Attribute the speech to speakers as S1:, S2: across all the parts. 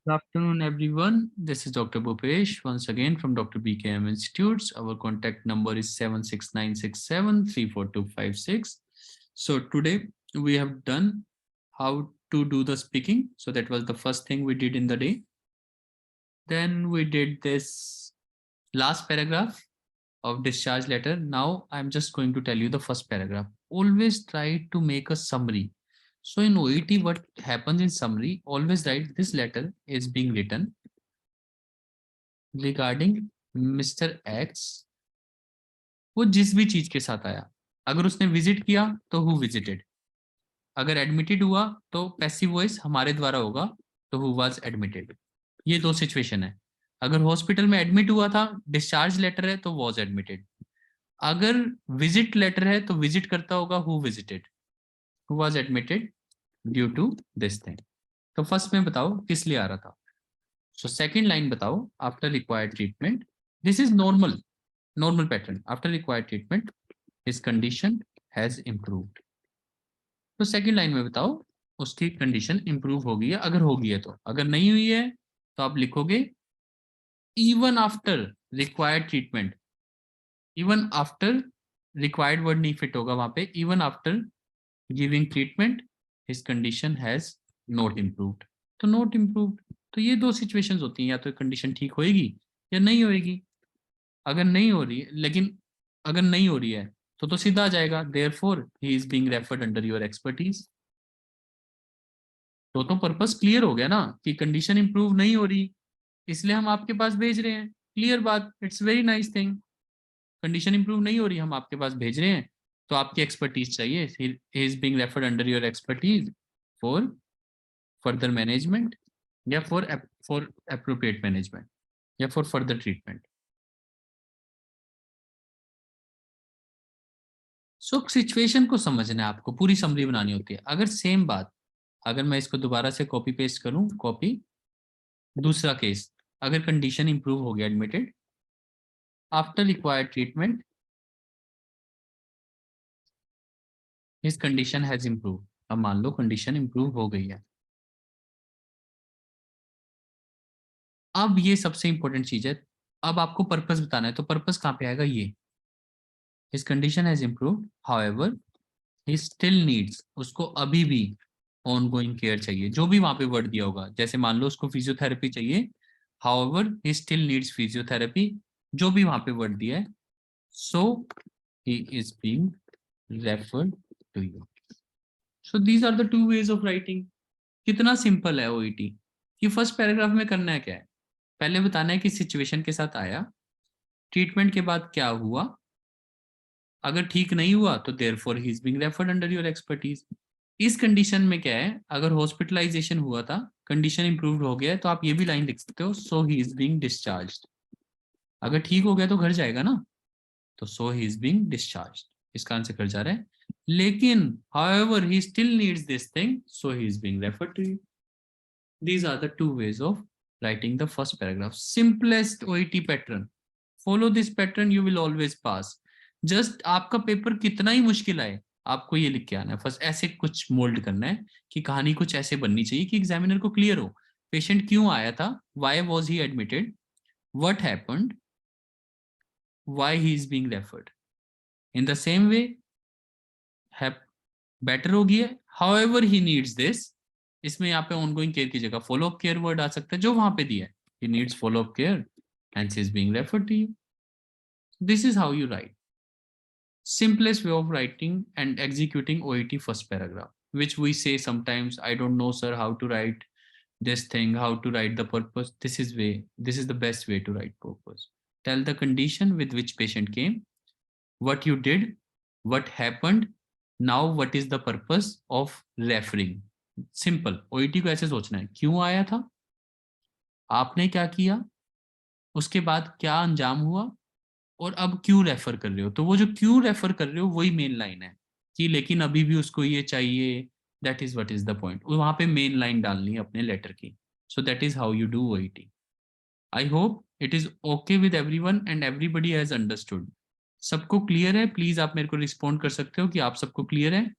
S1: Good afternoon, everyone. This is Dr. Bhupesh once again from Dr. BKM Institutes. Our contact number is 76967342256. So today we have done how to do the speaking. So that was the first thing we did in the day. Then we did this last paragraph of discharge letter. Now I'm just going to tell you the first paragraph. Always try to make a summary. So in OET, what happens in summary, always write this letter is being written regarding mister x, वो जिस भी चीज के साथ आया, अगर उसने visit किया तो हु विजिटेड, अगर एडमिटेड हुआ तो पैसिव वॉइस हमारे द्वारा होगा तो हु वाज एडमिटेड। ये दो सिचुएशन है। अगर हॉस्पिटल में एडमिट हुआ था, डिस्चार्ज लेटर है तो वाज एडमिटेड। अगर विजिट लेटर है तो विजिट करता होगा who visited, who was admitted due to this thing. तो फर्स्ट में बताओ किस लिए आ रहा था। सो सेकंड लाइन बताओ, after required treatment, this is normal pattern, after required treatment his condition has improved. तो सेकंड लाइन में बताओ उसकी कंडीशन इंप्रूव हो गई है, अगर हो गई है तो। अगर नहीं हुई है तो आप लिखोगे even after required treatment. Even after required word नहीं फिट होगा वहां पे, even after giving treatment his condition has not improved. तो नॉट इम्प्रूव्ड, तो ये दो सिचुएशंस होती हैं, या तो कंडीशन ठीक होएगी या नहीं होएगी। अगर नहीं हो रही है, लेकिन अगर नहीं हो रही है तो सीधा आ जाएगा therefore he is being referred under your expertise. तो पर्पस क्लियर हो गया ना कि कंडीशन इंप्रूव नहीं हो रही इसलिए हम आपके पास भेज रहे हैं। क्लियर बात, it's very nice thing. Condition improve नहीं हो रही, हम आपके पास भेज रहे हैं तो आपकी एक्सपर्टीज चाहिए। ही is being referred under your expertise for further management या फॉर एप्रोप्रिएट मैनेजमेंट या for further treatment. So situation को समझना है आपको, पूरी समरी बनानी होती है। अगर सेम बात, अगर मैं इसको दोबारा से कॉपी पेस्ट करूं, कॉपी, दूसरा केस, अगर कंडीशन इंप्रूव हो गया, admitted after required treatment his condition has improve. अब मान लो कंडीशन इंप्रूव हो गई है। अब ये सबसे इंपॉर्टेंट चीज है, अब आपको पर्पस बताना है। तो पर्पस कहां पे आएगा, ये his condition has improved however he still needs, उसको अभी भी ऑनगोइंग केयर चाहिए, जो भी वहां पे वर्ड दिया होगा। जैसे मान लो उसको फिजियोथेरेपी चाहिए, however he still needs physiotherapy, जो भी वहां पे वर्ड दिया है। So he is being referred to you. So these are the two ways of writing. कितना सिंपल है ओईटी। ये फर्स्ट पैराग्राफ में करना है क्या है, पहले बताना है कि सिचुएशन के साथ आया, ट्रीटमेंट के बाद क्या हुआ, अगर ठीक नहीं हुआ तो therefore he is being referred under your expertise. इस कंडीशन में क्या है, अगर हॉस्पिटलाइजेशन हुआ था, कंडीशन इंप्रूव्ड हो गया है, तो आप ये भी लाइन लिख सकते हो, so he is being discharged. अगर ठीक हो गया तो घर जाएगा ना, तो so he is being discharged, इसका आंसर घर जा रहा है। लेकिन however he still needs this thing, so he is being referred to you. These are the two ways of writing the first paragraph. Simplest OET pattern. Follow this pattern, you will always pass. Just आपका paper कितना ही मुश्किल आए, आपको ये लिख के आना है। बस ऐसे कुछ मोल्ड करना है कि कहानी कुछ ऐसे बननी चाहिए कि एग्जामिनर को क्लियर हो पेशेंट क्यों आया था, why was he admitted, what happened, why he is being referred. In the same way, better होगी है however he needs this, इसमें यहाँ पे ऑनगोइंग केयर की जगह फॉलो अप केयर वर्ड आ सकता है जो वहां पे दिया है, he needs follow up care and she is being referred to you. This is how you write. Simplest way of writing and executing OET first paragraph, which we say sometimes, I don't know sir how to write this thing, how to write the purpose. This is the best way to write purpose. Tell the condition with which patient came, what you did, what happened, now what is the purpose of referring. Simple, OET को ऐसे सोचना है, क्यों आया था, आपने क्या किया, उसके बाद क्या अंजाम हुआ, और अब क्यों रेफर कर रहे हो। तो वो जो क्यों रेफर कर रहे हो वही मेन लाइन है कि लेकिन अभी भी उसको ये चाहिए, that is what is the point. वहां पे मेन लाइन डालनी है अपने लेटर की। So that is how you do OET. I hope it is okay with everyone and everybody has understood. सबको क्लियर है? प्लीज आप मेरे को रिस्पॉन्ड कर सकते हो कि आप सबको क्लियर है।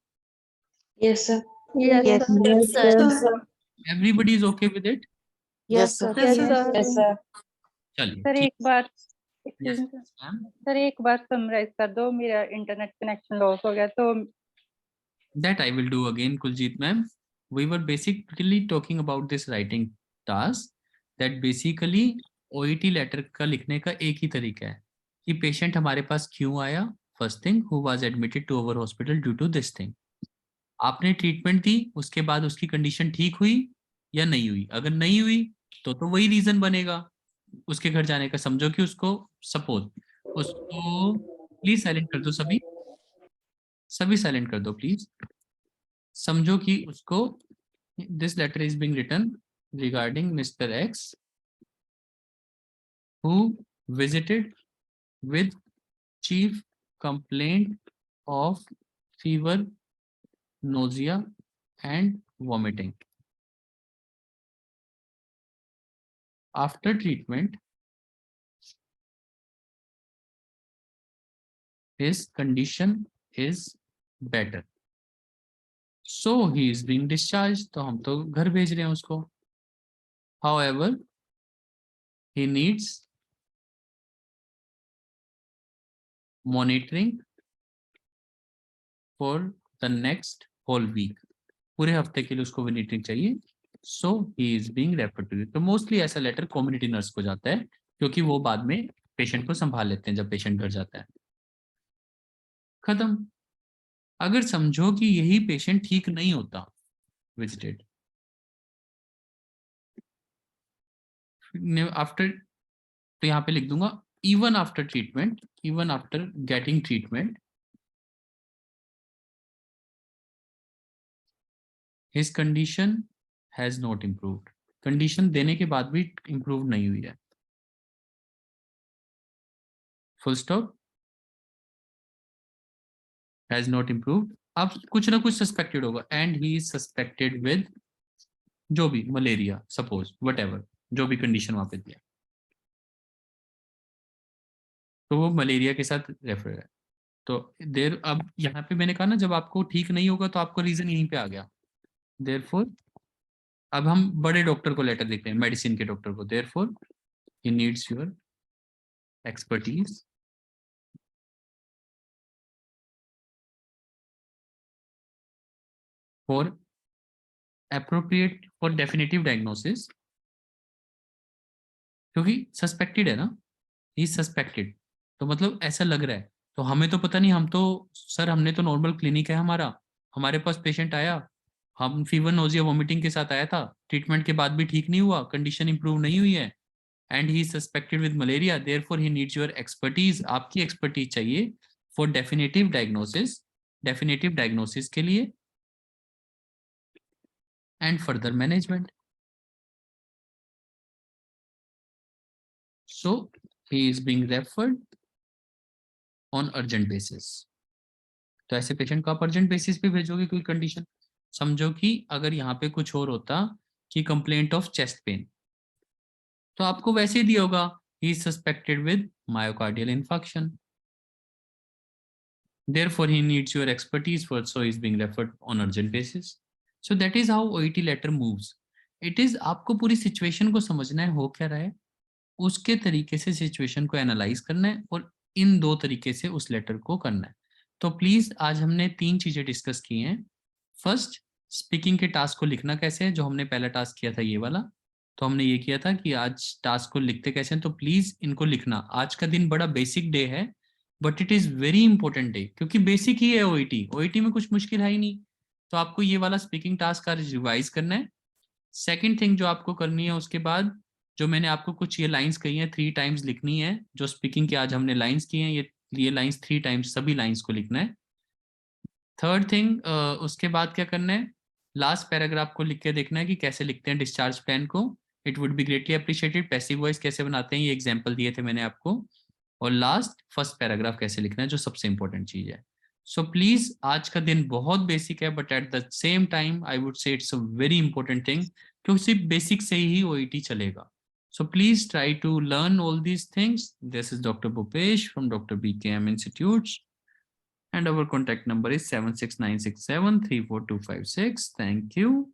S2: Yes, sir.
S3: Yes,
S4: Yes,
S3: sir.
S4: sir.
S2: Yes, sir.
S1: Everybody is okay with it?
S2: Yes, sir.
S3: Yes, sir.
S2: Yes, sir.
S1: चलिए
S3: सर
S1: ठीक
S3: एक बार
S1: है मैम।
S3: सर एक बार समराइज कर दो, मेरा इंटरनेट कनेक्शन लॉस हो गया तो
S1: That I will do again, Kuljeet ma'am. We were basically talking about this writing task that basically OET letter का लिखने का एक ही तरीका है कि पेशेंट हमारे पास क्यों आया, first thing who was admitted to our hospital due to this thing. आपने ट्रीटमेंट दी, उसके बाद उसकी कंडीशन ठीक हुई या नहीं हुई, अगर नहीं हुई तो वही रीजन बनेगा उसके घर जाने का। समझो कि उसको सपोज उसको, प्लीज साइलेंट कर दो, सभी साइलेंट कर दो प्लीज। समझो कि उसको this letter is being written regarding mister X who visited with chief complaint of fever, nausea and vomiting. After treatment, his condition is better. So he is being discharged. तो हम तो घर भेज रहे हैं उसको. However, he needs monitoring for the next whole week. पूरे हफ्ते के लिए उसको मॉनिटरिंग चाहिए. So he is being referred to. तो मोस्टली ऐसा लेटर कम्युनिटी नर्स को जाता है क्योंकि वो बाद में पेशेंट को संभाल लेते हैं जब पेशेंट घर जाता है. खत्म. अगर समझो कि यही पेशेंट ठीक नहीं होता, विजिटेड आफ्टर, तो यहाँ पे लिख दूंगा even after treatment, even after getting treatment his condition has not improved. Condition देने के बाद भी इम्प्रूव नहीं हुई है. Full stop. Has not improved. अब कुछ ना कुछ सस्पेक्टेड होगा and he is suspected with जो भी मलेरिया, सपोज वट जो भी कंडीशन वहां पे दिया, तो वो मलेरिया के साथ रेफर है. तो देर, अब यहाँ पे मैंने कहा ना जब आपको ठीक नहीं होगा तो आपको रीजन यहीं पे आ गया. देयरफॉर अब हम बड़े डॉक्टर को लेटर लिख रहे हैं, मेडिसिन के डॉक्टर को. Therefore he needs your expertise for appropriate for definitive diagnosis. क्योंकि सस्पेक्टेड है ना, ही सस्पेक्टेड, तो मतलब ऐसा लग रहा है. तो हमें तो पता नहीं, हम तो सर हमने तो नॉर्मल क्लिनिक है हमारा, हमारे पास पेशेंट आया, हम फीवर, नोजिया, वोमिटिंग के साथ आया था, ट्रीटमेंट के बाद भी ठीक नहीं हुआ, कंडीशन इंप्रूव नहीं हुई है and he suspected with malaria. Therefore he needs your expertise. आपकी एक्सपर्टीज चाहिए for definitive diagnosis, definitive diagnosis के लिए and further management. So he is being referred on urgent basis. तो ऐसे पेशेंट को आप अर्जेंट बेसिस पे भेजोगे कोई कंडीशन. समझो कि अगर यहाँ पे कुछ और होता कि कंप्लेंट ऑफ चेस्ट पेन, तो आपको वैसे ही दिया होगा he is suspected with myocardial infection. Therefore, he needs your expertise for, so he's being referred on urgent basis. So that is how OET letter moves. It is आपको पूरी situation को समझना है, हो क्या रहा है, उसके तरीके से सिचुएशन को एनालाइज करना है और इन दो तरीके से उस लेटर को करना है. तो प्लीज आज हमने 3 चीजें डिस्कस की हैं. फर्स्ट, स्पीकिंग के टास्क को लिखना कैसे है, जो हमने पहला टास्क किया था ये वाला. तो हमने ये किया था कि आज टास्क को लिखते कैसे हैं, तो प्लीज इनको लिखना. आज का दिन बड़ा बेसिक डे है but it is very important day क्योंकि बेसिक ही है ओईटी. ओईटी में कुछ मुश्किल है ही नहीं. तो आपको ये वाला स्पीकिंग टास्क आज रिवाइज करना है. सेकंड थिंग जो आपको करनी है, उसके बाद जो मैंने आपको कुछ ये लाइंस कही हैं 3 टाइम्स लिखनी है. जो स्पीकिंग के आज हमने लाइंस की हैं, ये लाइंस 3 टाइम्स सभी लाइंस को लिखना है. थर्ड थिंग, उसके बाद क्या करना है, लास्ट पैराग्राफ को लिख के देखना है कि कैसे लिखते हैं डिस्चार्ज प्लान को. It would be greatly appreciated. Passive voice कैसे बनाते हैं ये एग्जांपल दिए थे मैंने आपको. और लास्ट फर्स्ट पैराग्राफ कैसे लिखना है, जो सबसे इंपॉर्टेंट चीज है. सो प्लीज आज का दिन बहुत बेसिक है but at the same time I would say it's a very important thing क्योंकि सिर्फ बेसिक से ही ओईटी चलेगा. So please try to learn all these things. This is doctor Bhupesh from doctor BKM Institutes and our contact number is 76967 34256. Thank you.